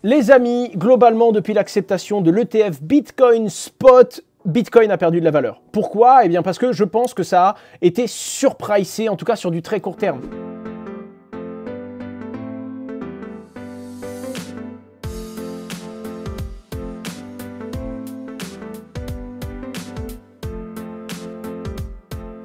Les amis, globalement, depuis l'acceptation de l'ETF Bitcoin Spot, Bitcoin a perdu de la valeur. Pourquoi? Eh bien parce que je pense que ça a été surpricé, en tout cas sur du très court terme.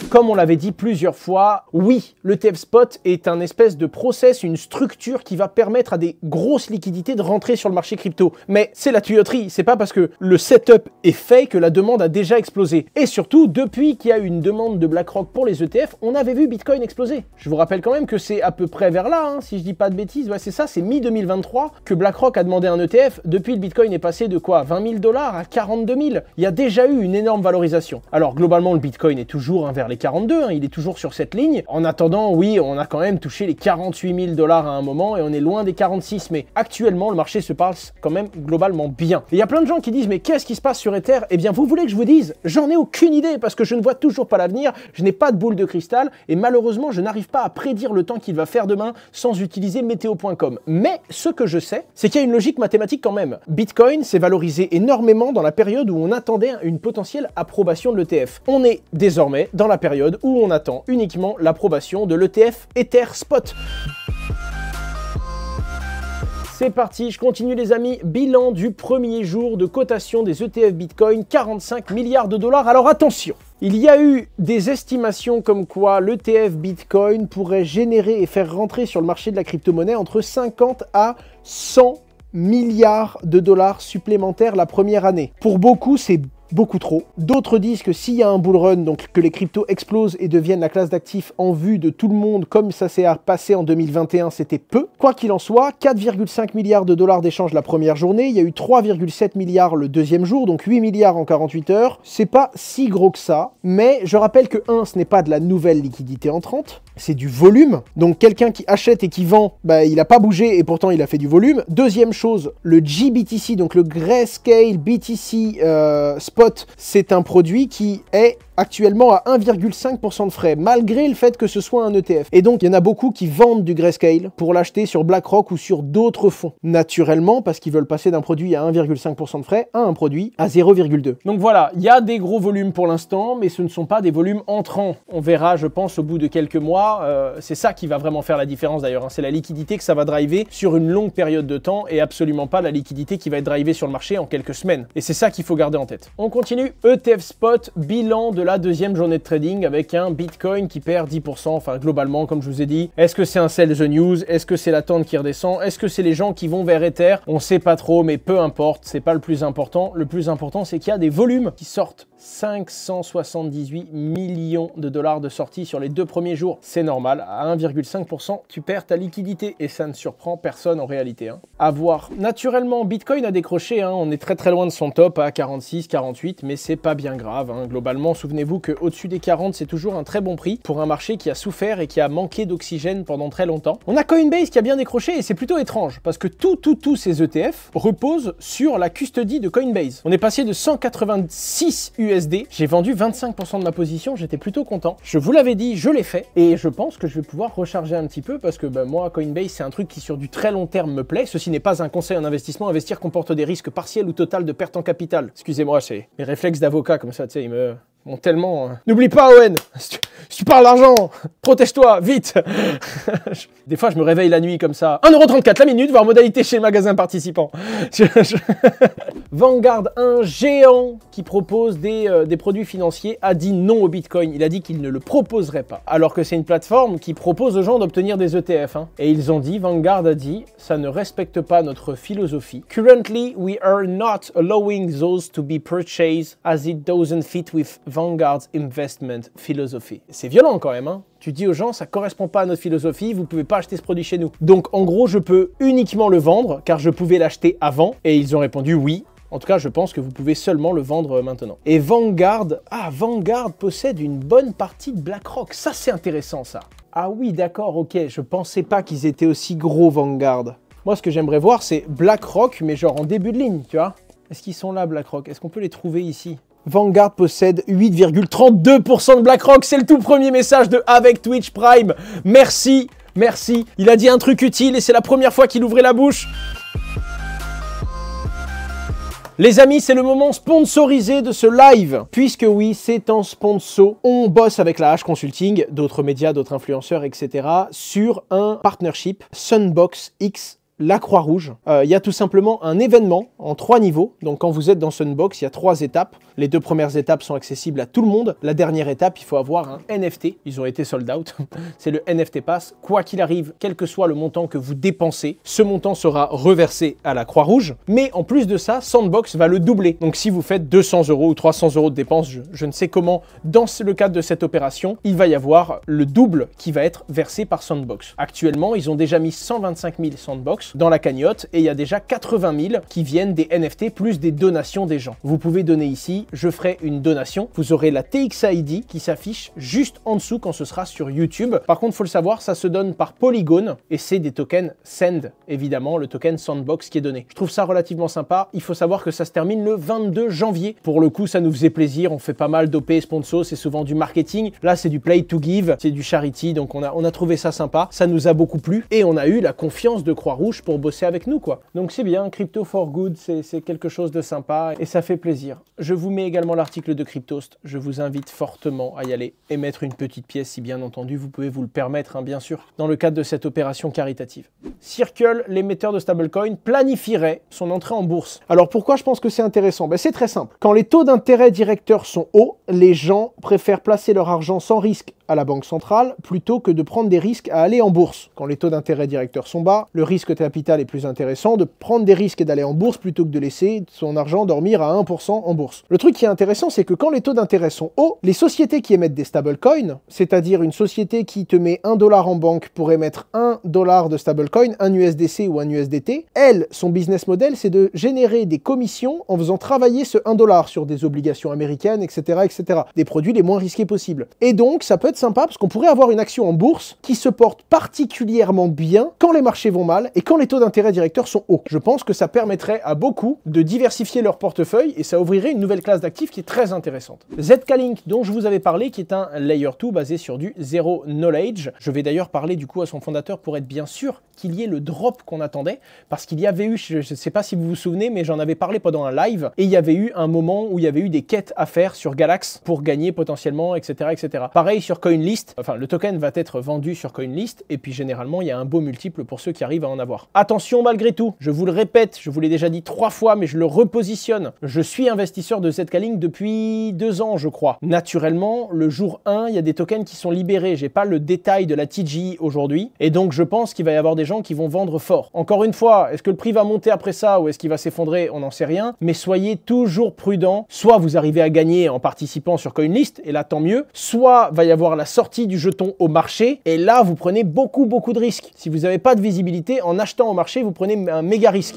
Comme on l'avait dit plusieurs fois, oui, l'ETF Spot est un espèce de process, une structure qui va permettre à des grosses liquidités de rentrer sur le marché crypto. Mais c'est la tuyauterie, c'est pas parce que le setup est fait que la demande a déjà explosé. Et surtout, depuis qu'il y a eu une demande de BlackRock pour les ETF, on avait vu Bitcoin exploser. Je vous rappelle quand même que c'est à peu près vers là, hein, si je dis pas de bêtises, ouais c'est ça, c'est mi-2023 que BlackRock a demandé un ETF. Depuis, le Bitcoin est passé de quoi, 20 000 $ à 42 000. Il y a déjà eu une énorme valorisation. Alors globalement, le Bitcoin est toujours vers les 42, hein, il est toujours sur cette ligne. En attendant, oui, on a quand même touché les 48 000 $ à un moment et on est loin des 46, mais actuellement, le marché se passe quand même globalement bien. Et il y a plein de gens qui disent, mais qu'est-ce qui se passe sur Ether? Eh bien, vous voulez que je vous dise? J'en ai aucune idée parce que je ne vois toujours pas l'avenir, je n'ai pas de boule de cristal et malheureusement, je n'arrive pas à prédire le temps qu'il va faire demain sans utiliser météo.com. Mais ce que je sais, c'est qu'il y a une logique mathématique quand même. Bitcoin s'est valorisé énormément dans la période où on attendait une potentielle approbation de l'ETF. On est désormais dans la période où on attend uniquement l'approbation de l'ETF Ether Spot. C'est parti, je continue les amis. Bilan du premier jour de cotation des ETF Bitcoin, 45 milliards $. Alors attention, il y a eu des estimations comme quoi l'ETF Bitcoin pourrait générer et faire rentrer sur le marché de la crypto-monnaie entre 50 à 100 milliards $ supplémentaires la première année. Pour beaucoup, c'est beaucoup trop. D'autres disent que s'il y a un bull run, donc que les cryptos explosent et deviennent la classe d'actifs en vue de tout le monde, comme ça s'est passé en 2021, c'était peu. Quoi qu'il en soit, 4,5 milliards $ d'échanges la première journée, il y a eu 3,7 milliards le deuxième jour, donc 8 milliards en 48 heures. C'est pas si gros que ça, mais je rappelle que 1, ce n'est pas de la nouvelle liquidité entrante, c'est du volume. Donc quelqu'un qui achète et qui vend, bah, il n'a pas bougé et pourtant il a fait du volume. Deuxième chose, le GBTC, donc le Grayscale BTC Spot, c'est un produit qui est actuellement à 1,5% de frais, malgré le fait que ce soit un ETF. Et donc, il y en a beaucoup qui vendent du Grayscale pour l'acheter sur BlackRock ou sur d'autres fonds. Naturellement, parce qu'ils veulent passer d'un produit à 1,5% de frais à un produit à 0,2. Donc voilà, il y a des gros volumes pour l'instant, mais ce ne sont pas des volumes entrants. On verra, je pense, au bout de quelques mois. C'est ça qui va vraiment faire la différence d'ailleurs. Hein. C'est la liquidité que ça va driver sur une longue période de temps et absolument pas la liquidité qui va être drivée sur le marché en quelques semaines. Et c'est ça qu'il faut garder en tête. On continue. ETF Spot, bilan de la deuxième journée de trading avec un Bitcoin qui perd 10%, enfin globalement comme je vous ai dit. Est-ce que c'est un sell the news? Est-ce que c'est l'attente qui redescend? Est-ce que c'est les gens qui vont vers Ether? On sait pas trop, mais peu importe, c'est pas le plus important. Le plus important, c'est qu'il y a des volumes qui sortent. 578 millions de dollars de sortie sur les 2 premiers jours. C'est normal, à 1,5%, tu perds ta liquidité et ça ne surprend personne en réalité. Hein. À voir. Naturellement, Bitcoin a décroché, hein. On est très loin de son top à 46, 48, mais c'est pas bien grave. Hein. Globalement, souvenez-vous qu'au-dessus des 40, c'est toujours un très bon prix pour un marché qui a souffert et qui a manqué d'oxygène pendant très longtemps. On a Coinbase qui a bien décroché et c'est plutôt étrange parce que tous ces ETF reposent sur la custody de Coinbase. On est passé de 186 USD, j'ai vendu 25% de ma position, j'étais plutôt content. Je vous l'avais dit, je l'ai fait et je pense que je vais pouvoir recharger un petit peu parce que moi, Coinbase, c'est un truc qui sur du très long terme me plaît. Ceci n'est pas un conseil en investissement. Investir comporte des risques partiels ou total de perte en capital. Excusez-moi, c'est mes réflexes d'avocat comme ça, tu sais, ils me... Bon, tellement... N'oublie pas, Owen, si tu parles d'argent, protège-toi, vite. Des fois, je me réveille la nuit comme ça. 1,34 € la minute, voire modalité chez le magasin participant. Vanguard, un géant qui propose des produits financiers, a dit non au Bitcoin. Il a dit qu'il ne le proposerait pas. Alors que c'est une plateforme qui propose aux gens d'obtenir des ETF. Hein. Et ils ont dit, Vanguard a dit, ça ne respecte pas notre philosophie. Currently, we are not allowing those to be purchased as it doesn't fit with Vanguard's investment philosophy. C'est violent quand même, hein. Tu dis aux gens, ça correspond pas à notre philosophie, vous pouvez pas acheter ce produit chez nous. Donc en gros, je peux uniquement le vendre, car je pouvais l'acheter avant, et ils ont répondu oui. En tout cas, je pense que vous pouvez seulement le vendre maintenant. Et Vanguard, Vanguard possède une bonne partie de BlackRock. Ça, c'est intéressant, ça. Ah oui, d'accord, ok, je pensais pas qu'ils étaient aussi gros, Vanguard. Moi, ce que j'aimerais voir, c'est BlackRock, mais genre en début de ligne, tu vois. Est-ce qu'ils sont là, BlackRock? Est-ce qu'on peut les trouver ici? Vanguard possède 8,32% de BlackRock. C'est le tout premier message de avec Twitch Prime. Merci, merci. Il a dit un truc utile et c'est la première fois qu'il ouvrait la bouche. Les amis, c'est le moment sponsorisé de ce live, puisque oui, c'est en sponsor. On bosse avec la H Consulting, d'autres médias, d'autres influenceurs, etc. sur un partnership Sunbox X. La Croix-Rouge. Il y a tout simplement un événement en 3 niveaux. Donc quand vous êtes dans Sunbox, il y a 3 étapes. Les 2 premières étapes sont accessibles à tout le monde. La dernière étape, il faut avoir un NFT. Ils ont été sold out. C'est le NFT Pass. Quoi qu'il arrive, quel que soit le montant que vous dépensez, ce montant sera reversé à la Croix-Rouge. Mais en plus de ça, Sandbox va le doubler. Donc si vous faites 200 € ou 300 € de dépenses, je ne sais comment, dans le cadre de cette opération, il va y avoir le double qui va être versé par Sandbox. Actuellement, ils ont déjà mis 125 000 Sandbox dans la cagnotte et il y a déjà 80 000 qui viennent des NFT plus des donations des gens. Vous pouvez donner ici, je ferai une donation. Vous aurez la TXID qui s'affiche juste en dessous quand ce sera sur YouTube. Par contre, il faut le savoir, ça se donne par Polygon et c'est des tokens Send, évidemment, le token Sandbox qui est donné. Je trouve ça relativement sympa. Il faut savoir que ça se termine le 22 janvier. Pour le coup, ça nous faisait plaisir. On fait pas mal d'OP sponsors, c'est souvent du marketing. Là, c'est du play to give, c'est du charity. Donc, on a trouvé ça sympa. Ça nous a beaucoup plu et on a eu la confiance de Croix-Rouge pour bosser avec nous, quoi. Donc c'est bien, Crypto for Good, c'est quelque chose de sympa et ça fait plaisir. Je vous mets également l'article de Cryptost. Je vous invite fortement à y aller et mettre une petite pièce si bien entendu vous pouvez vous le permettre, hein, bien sûr, dans le cadre de cette opération caritative. Circle, l'émetteur de stablecoin, planifierait son entrée en bourse. Alors pourquoi je pense que c'est intéressant? Ben, c'est très simple. Quand les taux d'intérêt directeurs sont hauts, les gens préfèrent placer leur argent sans risque à la banque centrale plutôt que de prendre des risques à aller en bourse. Quand les taux d'intérêt directeurs sont bas, le risque capital est plus intéressant de prendre des risques et d'aller en bourse plutôt que de laisser son argent dormir à 1% en bourse. Le truc qui est intéressant, c'est que quand les taux d'intérêt sont hauts, les sociétés qui émettent des stablecoins, c'est-à-dire une société qui te met 1 $ en banque pour émettre 1 $ de stablecoin, un USDC ou un USDT, elle, son business model, c'est de générer des commissions en faisant travailler ce 1 $ sur des obligations américaines, etc., etc. Des produits les moins risqués possibles. Et donc, ça peut être sympa parce qu'on pourrait avoir une action en bourse qui se porte particulièrement bien quand les marchés vont mal et quand les taux d'intérêt directeurs sont hauts. Je pense que ça permettrait à beaucoup de diversifier leur portefeuille et ça ouvrirait une nouvelle classe d'actifs qui est très intéressante. ZK-Link, dont je vous avais parlé, qui est un Layer 2 basé sur du Zero Knowledge. Je vais d'ailleurs parler du coup à son fondateur pour être bien sûr qu'il y ait le drop qu'on attendait, parce qu'il y avait eu, je ne sais pas si vous vous souvenez, mais j'en avais parlé pendant un live, et il y avait eu un moment où il y avait eu des quêtes à faire sur Galax pour gagner potentiellement, etc., etc. Pareil sur CoinList, enfin le token va être vendu sur CoinList, et puis généralement il y a un beau multiple pour ceux qui arrivent à en avoir. Attention malgré tout, je vous le répète, je vous l'ai déjà dit 3 fois, mais je le repositionne. Je suis investisseur de ZK-Link depuis 2 ans, je crois. Naturellement, le jour 1, il y a des tokens qui sont libérés. J'ai pas le détail de la TGI aujourd'hui, et donc je pense qu'il va y avoir des gens qui vont vendre fort. Encore une fois, est-ce que le prix va monter après ça ou est-ce qu'il va s'effondrer? On n'en sait rien, mais soyez toujours prudents. Soit vous arrivez à gagner en participant sur CoinList, et là tant mieux, soit va y avoir la sortie du jeton au marché, et là vous prenez beaucoup de risques. Si vous n'avez pas de visibilité, en achetant au marché, vous prenez un méga risque.